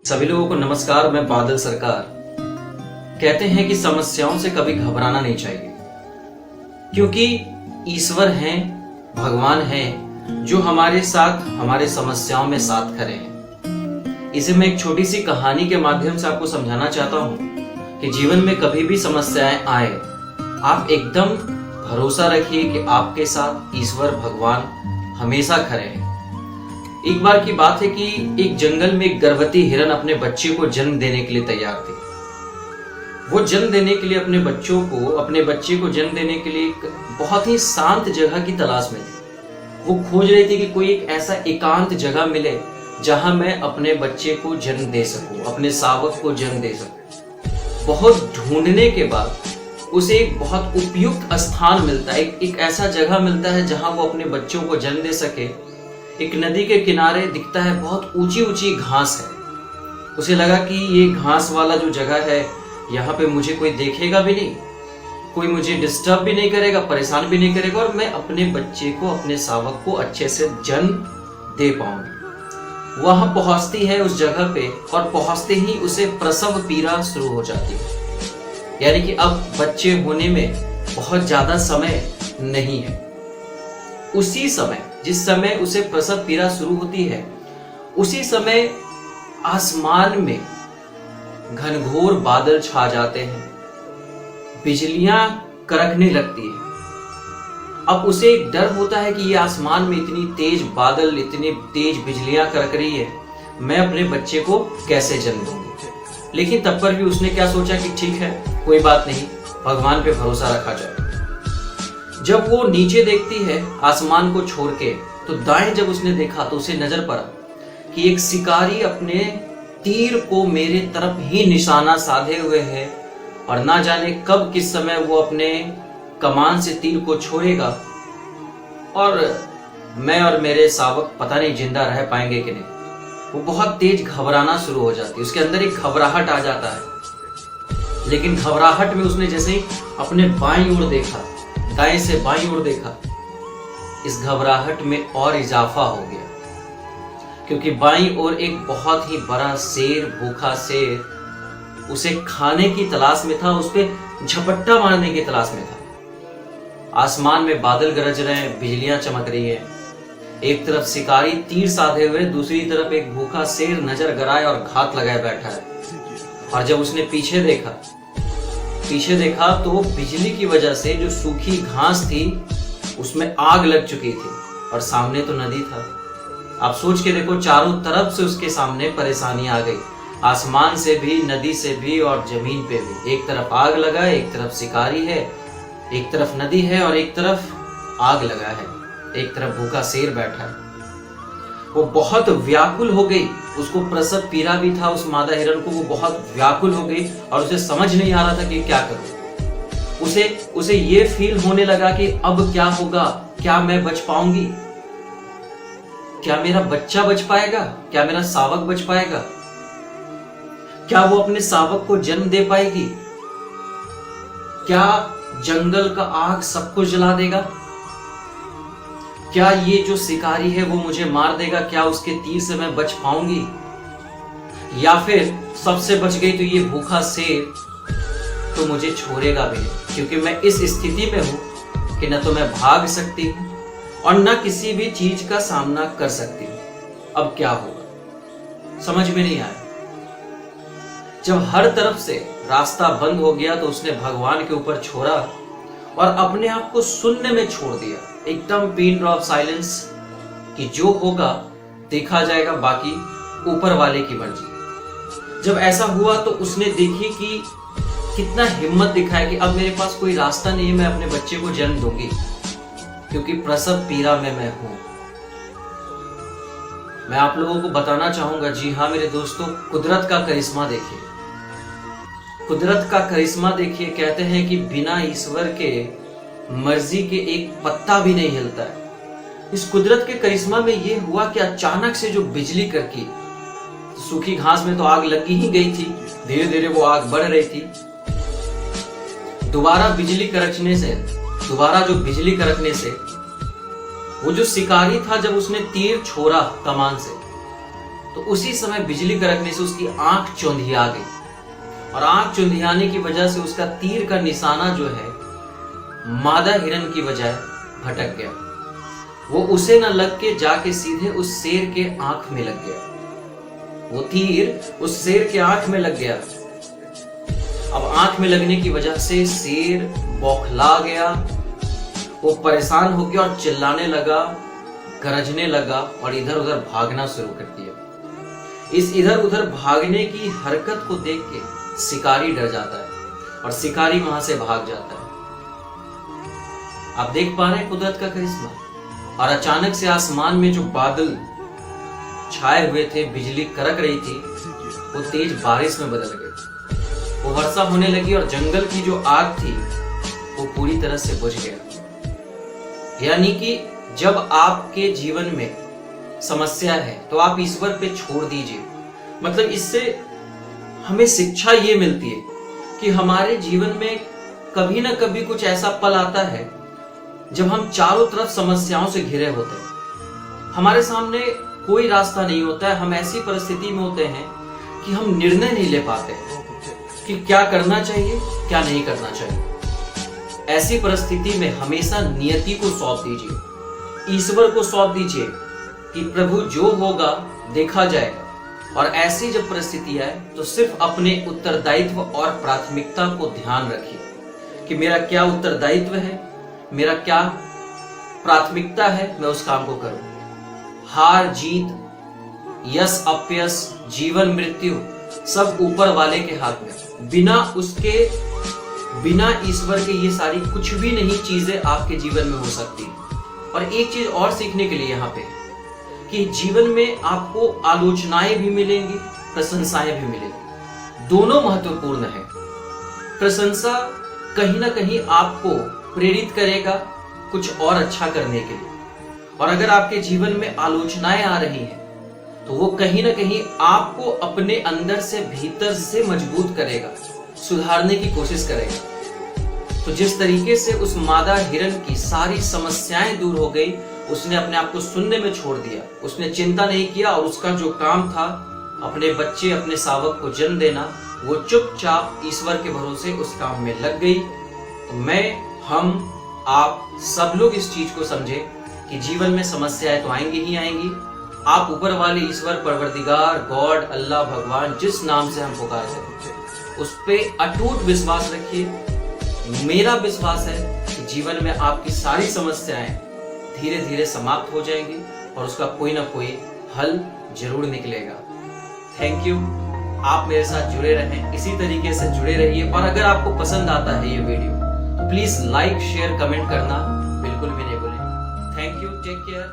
सभी लोगों को नमस्कार। मैं बादल सरकार। कहते हैं कि समस्याओं से कभी घबराना नहीं चाहिए, क्योंकि ईश्वर हैं, भगवान हैं जो हमारे साथ हमारे समस्याओं में साथ खड़े हैं। इसे मैं एक छोटी सी कहानी के माध्यम से आपको समझाना चाहता हूं कि जीवन में कभी भी समस्याएं आए, आप एकदम भरोसा रखिए कि आपके साथ ईश्वर भगवान हमेशा खड़े हैं। एक बार की बात है कि एक जंगल में एक गर्भवती हिरन अपने बच्चे को जन्म देने के लिए तैयार थी। वो जन्म देने के लिए अपने बच्चे को जन्म देने के लिए एक बहुत ही शांत जगह की तलाश में थी। वो खोज रही थी कि कोई एक ऐसा एकांत जगह मिले जहां मैं अपने बच्चे को जन्म दे सकूं, अपने शावक को जन्म दे सकूं। बहुत ढूंढने के बाद उसे एक बहुत उपयुक्त स्थान मिलता है, एक ऐसा जगह मिलता है जहां वो अपने बच्चों को जन्म दे सके। एक नदी के किनारे दिखता है बहुत ऊंची ऊंची घास है। उसे लगा कि ये घास वाला जो जगह है, यहाँ पे मुझे कोई देखेगा भी नहीं, कोई मुझे डिस्टर्ब भी नहीं करेगा, परेशान भी नहीं करेगा, और मैं अपने बच्चे को, अपने शावक को अच्छे से जन्म दे पाऊंगी। वहां पहुंचती है उस जगह पे, और पहुंचते ही उसे प्रसव पीड़ा शुरू हो जाती है। यानी कि अब बच्चे होने में बहुत ज्यादा समय नहीं है। उसी समय, जिस समय उसे प्रसव पीड़ा शुरू होती है, उसी समय आसमान में घनघोर बादल छा जाते हैं, बिजलियां कड़कने लगती है। अब उसे एक डर होता है कि ये आसमान में इतनी तेज बादल, इतनी तेज बिजलियां कड़क रही है, मैं अपने बच्चे को कैसे जन्म दूंगी। लेकिन तब पर भी उसने क्या सोचा कि ठीक है, कोई बात नहीं, भगवान पे भरोसा रखा जाए। जब वो नीचे देखती है आसमान को छोड़ के, तो दाएं जब उसने देखा तो उसे नजर पड़ा कि एक शिकारी अपने तीर को मेरे तरफ ही निशाना साधे हुए है, और ना जाने कब किस समय वो अपने कमान से तीर को छोड़ेगा और मैं और मेरे शावक पता नहीं जिंदा रह पाएंगे कि नहीं। वो बहुत तेज घबराना शुरू हो जाती है, उसके अंदर एक घबराहट आ जाता है। लेकिन घबराहट में उसने जैसे ही अपने बाईं ओर देखा, दाएं से बाईं ओर देखा, इस घबराहट में और इजाफा हो गया, क्योंकि बाईं ओर एक बहुत ही बड़ा शेर, भूखा शेर उसे खाने की तलाश में था, उस पे झपट्टा मारने की तलाश में था। आसमान में बादल गरज रहे हैं, बिजलियां चमक रही हैं। एक तरफ शिकारी तीर साधे हुए, दूसरी तरफ एक भूखा शेर नजर गराए और घात लगाए बैठा है। और जब उसने पीछे देखा तो बिजली की वजह से जो सूखी घास थी उसमें आग लग चुकी थी, और सामने तो नदी था। आप सोच के देखो, चारों तरफ से उसके सामने परेशानी आ गई, आसमान से भी, नदी से भी और जमीन पे भी। एक तरफ आग लगा है, एक तरफ शिकारी है, एक तरफ नदी है और एक तरफ आग लगा है, एक तरफ भूखा शेर बैठा है। वो बहुत व्याकुल हो गई, उसको प्रसव पीड़ा भी था उस मादा हिरण को, वो बहुत व्याकुल हो गई और उसे समझ नहीं आ रहा था कि क्या करूं। उसे ये फील होने लगा कि अब क्या होगा, क्या मैं बच पाऊंगी, क्या मेरा बच्चा बच पाएगा, क्या मेरा शावक बच पाएगा, क्या वो अपने शावक को जन्म दे पाएगी, क्या जंगल का आग सबको जला देगा, क्या ये जो शिकारी है वो मुझे मार देगा, क्या उसके तीर से मैं बच पाऊंगी, या फिर सबसे बच गई तो ये भूखा शेर तो मुझे छोड़ेगा भी नहीं, क्योंकि मैं इस स्थिति में हूं कि न तो मैं भाग सकती हूं और न किसी भी चीज का सामना कर सकती हूं। अब क्या होगा, समझ में नहीं आया। जब हर तरफ से रास्ता बंद हो गया तो उसने भगवान के ऊपर छोड़ा और अपने आप को शून्य में छोड़ दिया, एकदम पिन ड्रॉप साइलेंस, कि जो होगा देखा जाएगा, बाकी ऊपर वाले की मर्जी। जब ऐसा हुआ तो उसने देखी कि कितना हिम्मत दिखाया कि अब मेरे पास कोई रास्ता नहीं है, मैं अपने बच्चे को जन्म दूंगी, क्योंकि प्रसव पीड़ा में मैं हूं। मैं आप लोगों को बताना चाहूंगा, जी हाँ मेरे दोस्तों, कुदरत का करिश्मा देखिए, कुदरत का करिश्मा देखिए। कहते हैं कि बिना ईश्वर के मर्जी के एक पत्ता भी नहीं हिलता है। इस कुदरत के करिश्मा में यह हुआ कि अचानक से जो बिजली कड़की, सूखी घास में तो आग लगी ही गई थी, धीरे धीरे वो आग बढ़ रही थी। दोबारा जो बिजली कड़कने से वो जो शिकारी था, जब उसने तीर छोड़ा कमान से, तो उसी समय बिजली कड़कने से उसकी आंख चौंधिया गई, और आंख चौंधियाने की वजह से उसका तीर का निशाना जो है मादा हिरन की बजाय भटक गया। वो उसे न लग के जाके सीधे उस शेर के आंख में लग गया। वो तीर उस शेर के आंख में लग गया। अब आंख में लगने की वजह से शेर बौखला गया, वो परेशान हो गया और चिल्लाने लगा, गरजने लगा और इधर उधर भागना शुरू कर दिया। इस इधर उधर भागने की हरकत को देख के शिकारी डर जाता है और शिकारी वहां से भाग जाता है। आप देख पा रहे हैं कुदरत का करिश्मा। और अचानक से आसमान में जो बादल छाए हुए थे, बिजली कड़क रही थी, वो तेज बारिश में बदल गई। वो वर्षा होने लगी और जंगल की जो आग थी वो पूरी तरह से बुझ गया। यानी कि जब आपके जीवन में समस्या है तो आप ईश्वर पे छोड़ दीजिए। मतलब इससे हमें शिक्षा ये मिलती है कि हमारे जीवन में कभी ना कभी कुछ ऐसा पल आता है जब हम चारों तरफ समस्याओं से घिरे होते हैं, हमारे सामने कोई रास्ता नहीं होता है। हम ऐसी परिस्थिति में होते हैं कि हम निर्णय नहीं ले पाते कि क्या करना चाहिए, क्या नहीं करना चाहिए। ऐसी परिस्थिति में हमेशा नियति को सौंप दीजिए, ईश्वर को सौंप दीजिए कि प्रभु जो होगा देखा जाएगा। और ऐसी जब परिस्थिति आए तो सिर्फ अपने उत्तरदायित्व और प्राथमिकता को ध्यान रखिए कि मेरा क्या उत्तरदायित्व है, मेरा क्या प्राथमिकता है, मैं उस काम को करूं। हार जीत, यश अपयश, जीवन मृत्यु सब ऊपर वाले के हाथ में। बिना ईश्वर के ये सारी कुछ भी नहीं चीजें आपके जीवन में हो सकती। और एक चीज और सीखने के लिए यहाँ पे कि जीवन में आपको आलोचनाएं भी मिलेंगी, प्रशंसाएं भी मिलेंगी, दोनों महत्वपूर्ण है। प्रशंसा कहीं ना कहीं आपको प्रेरित करेगा कुछ और अच्छा करने के लिए, और अगर आपके जीवन में आलोचनाएं आ रही हैं तो वो कहीं ना कहीं आपको अपने अंदर से भीतर से मजबूत करेगा, सुधारने की कोशिश करेगा। तो जिस तरीके से उस मादा हिरन की सारी समस्याएं दूर हो गई, उसने अपने आप को सुनने में छोड़ दिया, उसने चिंता नहीं किया, और उसका जो काम था अपने बच्चे, अपने शावक को जन्म देना, वो चुपचाप ईश्वर के भरोसे उस काम में लग गई। तो हम आप सब लोग इस चीज को समझे कि जीवन में समस्याएं तो आएंगी ही आएंगी। आप ऊपर वाले ईश्वर, परवरदिगार, गॉड, अल्लाह, भगवान, जिस नाम से हम पुकारते हैं, उस पे अटूट विश्वास रखिए। मेरा विश्वास है कि जीवन में आपकी सारी समस्याएं धीरे धीरे समाप्त हो जाएंगी और उसका कोई ना कोई हल जरूर निकलेगा। Thank you. आप मेरे साथ जुड़े रहें, इसी तरीके से जुड़े रहिए। और अगर आपको पसंद आता है ये वीडियो तो प्लीज लाइक, शेयर, कमेंट करना बिल्कुल भी नहीं भूलें। Thank you, take care.